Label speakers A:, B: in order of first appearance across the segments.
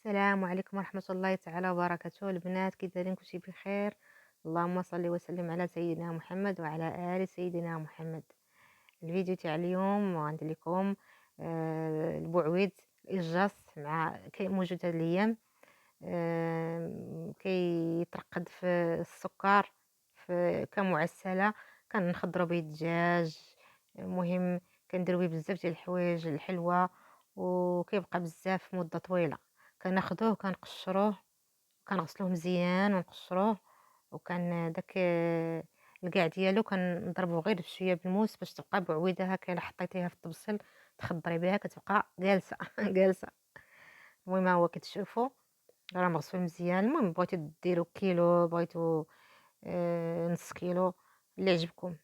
A: السلام عليكم ورحمة الله تعالى وبركاته البنات، كي دايرين؟ كلشي بخير؟ اللهم صل وسلم على سيدنا محمد وعلى آل سيدنا محمد. الفيديو تاع اليوم غندير لكم البعويد، الإجاص مع موجود هاد الأيام. كيترقد في السكر، كمعسلة، كنخضروا به الدجاج. المهم كنديروا به بزاف ديال الحوايج الحلوة، وكيبقى بزاف مدة طويلة. كناخدوه كنقشروه، كنغسلوه مزيان ونقشروه، وكان داك الكاع ديالو كنضربوه غير بشويه بالموس باش تبقى بعويده هكا. الا حطيتيها في الطبسيل تخضري بها كتبقى جالسه جالسه. المهم ها هو كتشوفوا راه مغسول مزيان. المهم بغيتو ديروا كيلو، بغيتو نص كيلو، اللي عجبكم.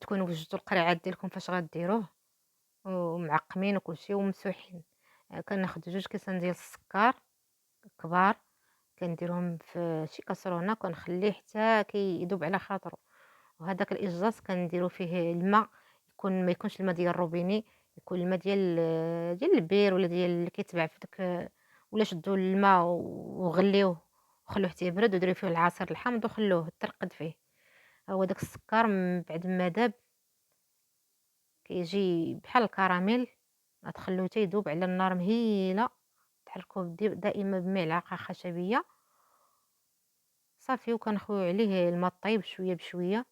A: تكونوا وجدتوا القريعات ديالكم فاش غديروه، ومعقمين وكلشي ومسوحين. كناخد 2 كيسان ديال السكر كبار، كنديرهم في شي كاسرونه وكنخليه حتى كيذوب على خاطرو. وهداك الإجاص كنديرو فيه الماء، ما يكونش الماء ديال الروبيني، يكون الماء ديال البير ولا ديال اللي كيتباع في داك. ولا شدوا الماء وغليوه وخلوه حتى يبرد، وديروا فيه العصير الحامض وخلوه ترقد فيه. هو داك السكر من بعد ما داب كيجي بحال الكراميل. غتخلوه حتى يذوب على النار مهيله، تحركوه دائما بملعقه خشبيه صافي. وكنخويو عليه الماء الطايب شويه بشويه،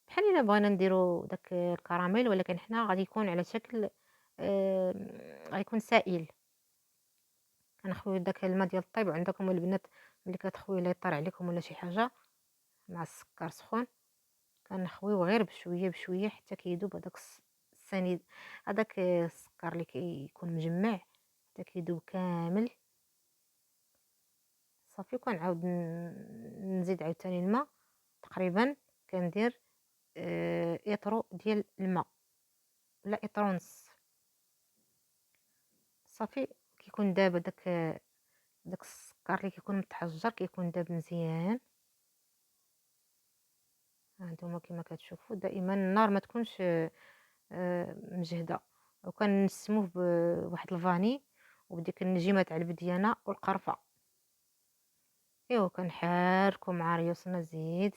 A: بحال الا بغينا نديرو داك الكراميل، ولكن حنا غادي يكون على شكل غيكون سائل. كنخويو داك الماء ديال الطيب. وعندكم البنات ملي كتخويو لا يطير عليكم ولا شي حاجه مع السكر سخون، كنخويو غير بشويه بشويه حتى كيذوب هذاك السنيد، هذاك السكر اللي كيكون مجمع، حتى كيذوب كامل صافي. وكنعاود نزيد عاوتاني الماء تقريبا. كندير اطرو ديال الماء ولا اطرو ونص صافي. كيكون داب داك السكر اللي كيكون متحجر، كيكون داب مزيان. ها نتوما كما كتشوفوا دائما النار ما تكونش مجهده. وكنسموه بواحد الفاني وبديك النجيمه تاع البديانه والقرفه. ايوا كنحركو مع ريوسنا زيد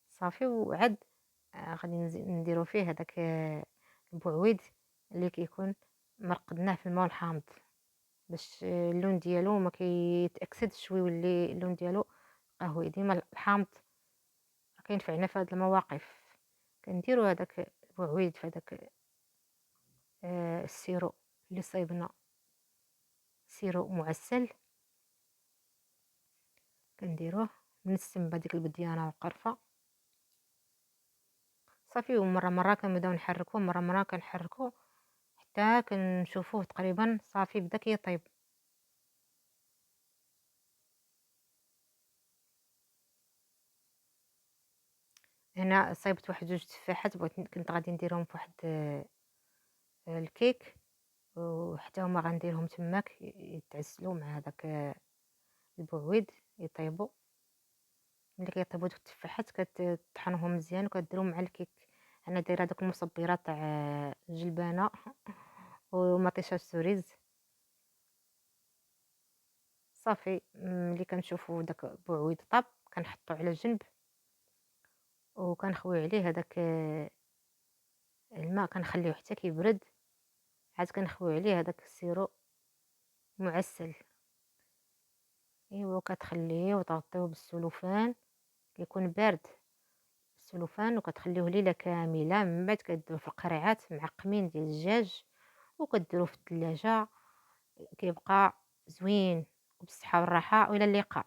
A: صافي. وعاد غادي نديرو فيه هذاك البعويد اللي كيكون مرقدناه في الماء الحامض، باش اللون ديالو ما كيتاكسدش ويولي اللون ديالو قهوي. ديما الحامض كينفعنا في هاد المواقف. كنديرو هذاك البعويد في هذاك السيرو اللي صايبنا، سيرو معسل. كنديروه نسم بهاديك البديانه والقرفه صافي. ومره مره كنبداو نحركوه، مره مره كنحركوه حتى كنشوفوه تقريبا صافي بدا كيطيب. هنا صايبت واحد 2 تفاحات، كنت غادي نديرهم في واحد الكيك، وحتى هما غنديرهم تماك يتعسلوا مع هذاك البعويد يطيبوا. ملي كيطيبوا دوك التفاحات كتطحنوهم مزيان وكديرهم مع الكيك. انا دايره داك المصبرات تاع الجلبانه ومطيشه السوريز صافي. ملي كنشوفوا داك البعويد طاب كنحطو على جنب، وكنخويو عليه هذاك الماء، كنخليوه حتى كيبرد. عاد كنخويو عليه هذاك السيرو معسل. ايوا كتخليه وتغطيه بالسلوفان، كيكون بارد السلوفان، وكتخليوه ليله كامله. من بعد كديروه في القريعات معقمين ديال الدجاج وكديروه في الثلاجه. كيبقى زوين وبالصحه والراحه والى اللقاء.